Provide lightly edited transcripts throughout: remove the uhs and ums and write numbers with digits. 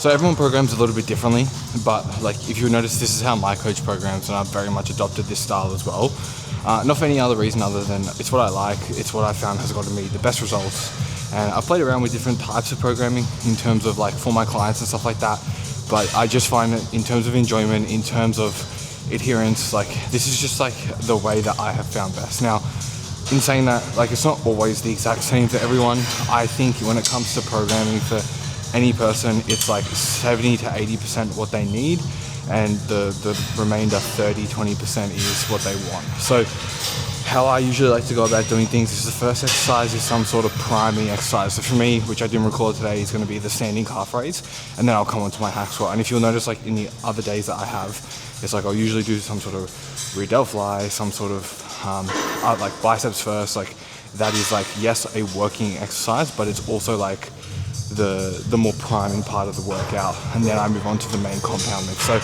So everyone programs a little bit differently, but like if you notice, this is how my coach programs, and I've very much adopted this style as well. Not for any other reason other than it's what I like, it's what I found has gotten me the best results. And I've played around with different types of programming in terms of like for my clients and stuff like that, but I just find that in terms of enjoyment, in terms of adherence, like this is just like the way that I have found best. Now, in saying that, like it's not always the exact same for everyone. I think when it comes to programming for any person, it's like 70 to 80% what they need, and the remainder 30-20% is what they want. So how I usually like to go about doing things is the first exercise is some sort of priming exercise. So for me, which I didn't record today, is going to be the standing calf raise, and then I'll come onto my hack squat. And if you'll notice, like in the other days that I have, it's like I'll usually do some sort of rear delt fly, some sort of like biceps first. Like that is like, yes, a working exercise, but it's also like the more priming part of the workout, and then I move on to the main compound lift. So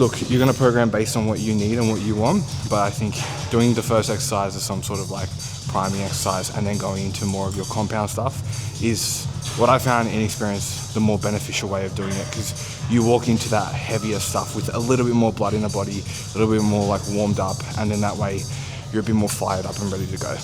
look, you're going to program based on what you need and what you want, but I think doing the first exercise is some sort of like priming exercise and then going into more of your compound stuff is what I found in experience the more beneficial way of doing it, because you walk into that heavier stuff with a little bit more blood in the body, a little bit more like warmed up, and then that way you're a bit more fired up and ready to go.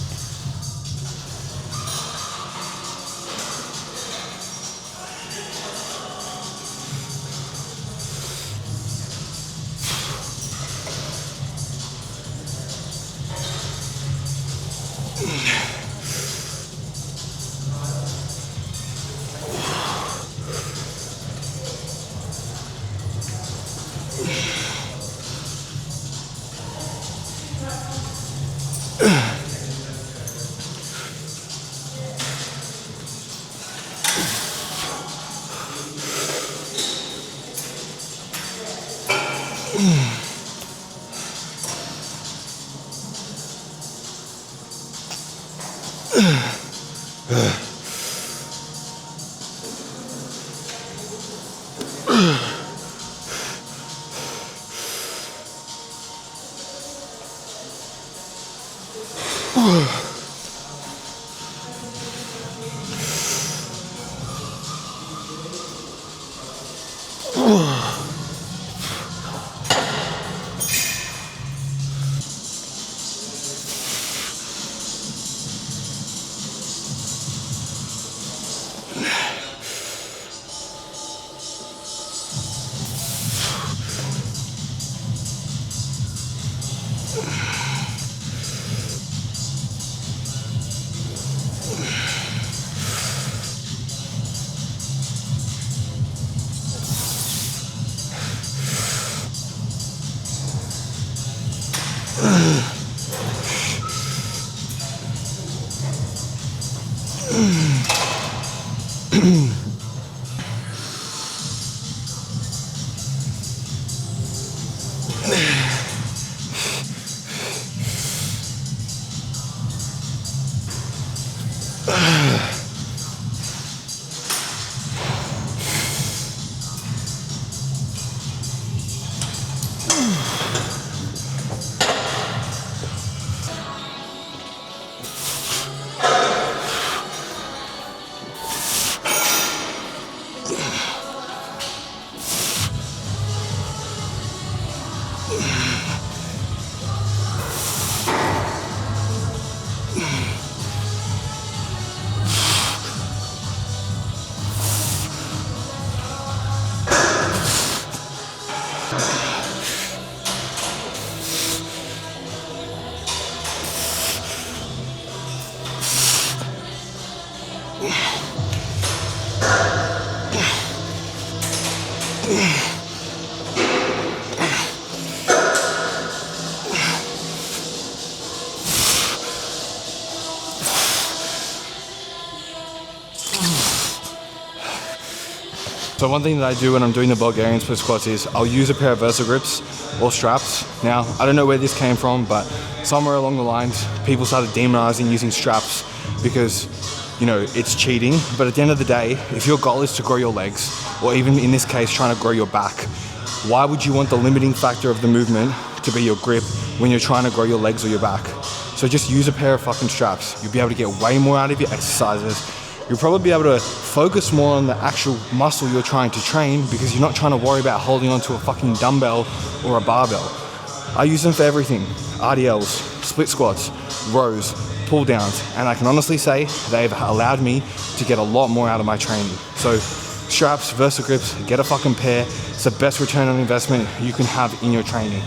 So one thing that I do when I'm doing the Bulgarian split squats is I'll use a pair of Versa grips or straps. Now, I don't know where this came from, but somewhere along the lines, people started demonizing using straps because, you know, it's cheating. But at the end of the day, if your goal is to grow your legs, or even in this case, trying to grow your back, why would you want the limiting factor of the movement to be your grip when you're trying to grow your legs or your back? So just use a pair of fucking straps. You'll be able to get way more out of your exercises. You'll probably be able to focus more on the actual muscle you're trying to train because you're not trying to worry about holding onto a fucking dumbbell or a barbell. I use them for everything. RDLs, split squats, rows, pull downs, and I can honestly say they've allowed me to get a lot more out of my training. So straps, Versa grips, get a fucking pair. It's the best return on investment you can have in your training.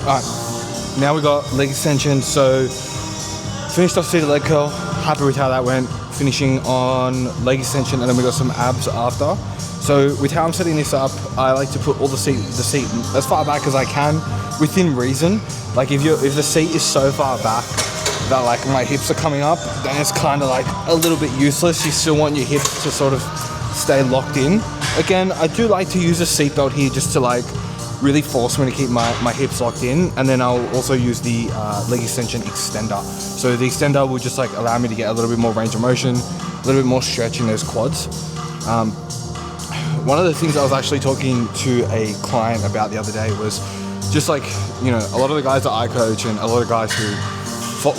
Alright, now we got leg extension. So finished off seated leg curl, happy with how that went. Finishing on leg extension, and then we got some abs after. So with how I'm setting this up, I like to put all the seat as far back as I can, within reason. Like if the seat is so far back that like my hips are coming up, then it's kind of like a little bit useless. You still want your hips to sort of stay locked in. Again, I do like to use a seatbelt here just to like really force me to keep my hips locked in, and then I'll also use the leg extension extender. So the extender will just like allow me to get a little bit more range of motion, a little bit more stretch in those quads. One of the things I was actually talking to a client about the other day was just like, you know, a lot of the guys that I coach and a lot of guys who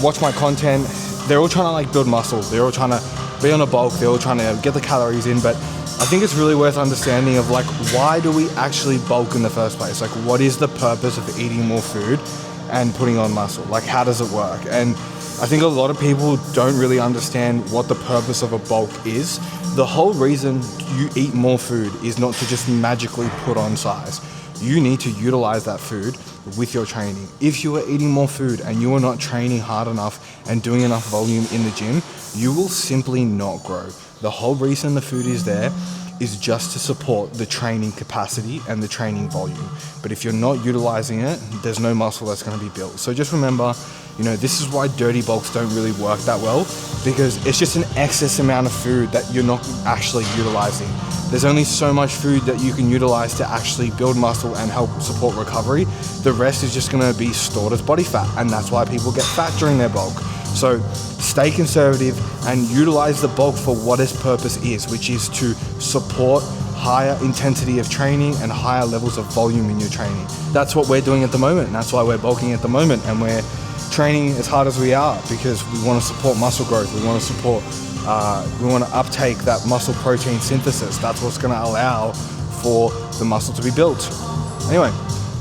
watch my content, they're all trying to like build muscle. They're all trying to be on a bulk. They're all trying to get the calories in, but I think it's really worth understanding of like, why do we actually bulk in the first place? Like, what is the purpose of eating more food and putting on muscle? Like, how does it work? And I think a lot of people don't really understand what the purpose of a bulk is. The whole reason you eat more food is not to just magically put on size. You need to utilize that food with your training. If you are eating more food and you are not training hard enough and doing enough volume in the gym, you will simply not grow. The whole reason the food is there is just to support the training capacity and the training volume. But if you're not utilizing it, there's no muscle that's going to be built. So just remember, this is why dirty bulks don't really work that well, because it's just an excess amount of food that you're not actually utilizing. There's only so much food that you can utilize to actually build muscle and help support recovery. The rest is just going to be stored as body fat, and that's why people get fat during their bulk. So stay conservative and utilize the bulk for what its purpose is, which is to support higher intensity of training and higher levels of volume in your training. That's what we're doing at the moment, and that's why we're bulking at the moment, and we're training as hard as we are because we want to support muscle growth. We want to support, we want to uptake that muscle protein synthesis. That's what's going to allow for the muscle to be built. Anyway,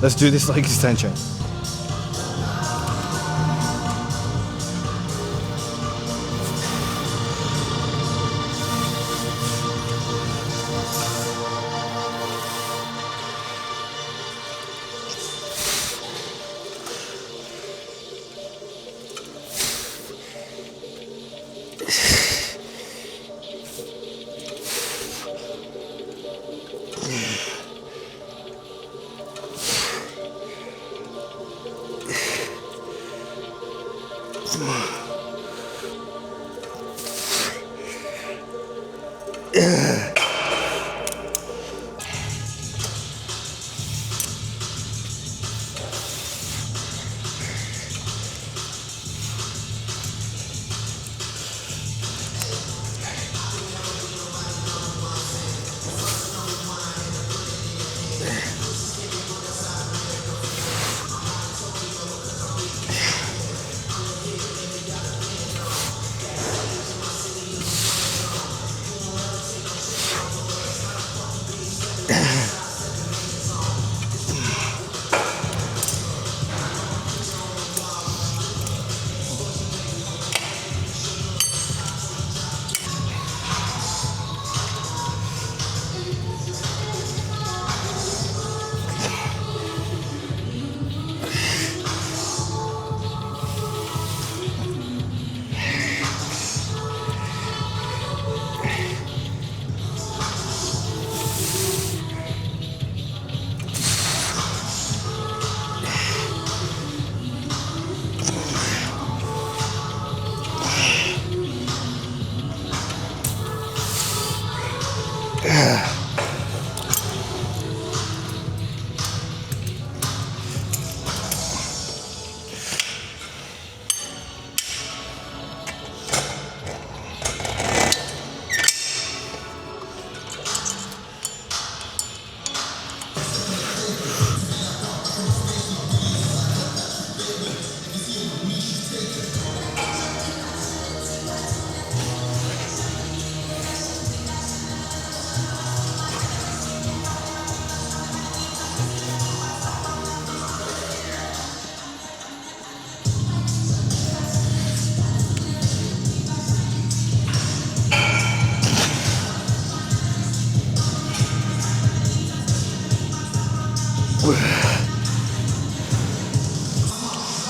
let's do this leg extension.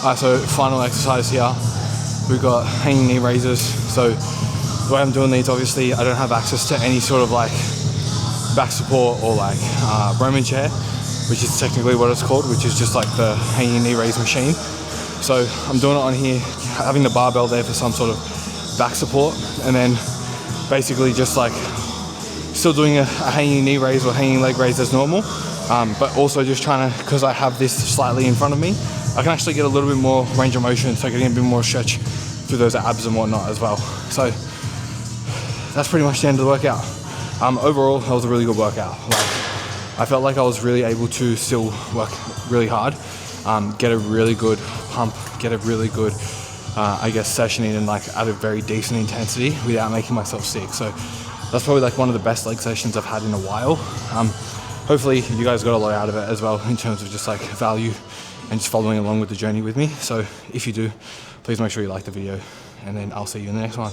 Alright, so final exercise here. We've got hanging knee raises. So the way I'm doing these, obviously I don't have access to any sort of like back support or like Roman chair, which is technically what it's called, which is just like the hanging knee raise machine. So I'm doing it on here, having the barbell there for some sort of back support, and then basically just like still doing a hanging knee raise or hanging leg raise as normal, but also just trying to, because I have this slightly in front of me, I can actually get a little bit more range of motion, so getting a bit more stretch through those abs and whatnot as well. So that's pretty much the end of the workout. Overall, that was a really good workout. Like, I felt like I was really able to still work really hard, get a really good pump, get a really good, I guess, session in, and like at a very decent intensity without making myself sick. So that's probably like one of the best leg sessions I've had in a while. Hopefully you guys got a lot out of it as well in terms of just like value and just following along with the journey with me. So if you do, please make sure you like the video, and then I'll see you in the next one.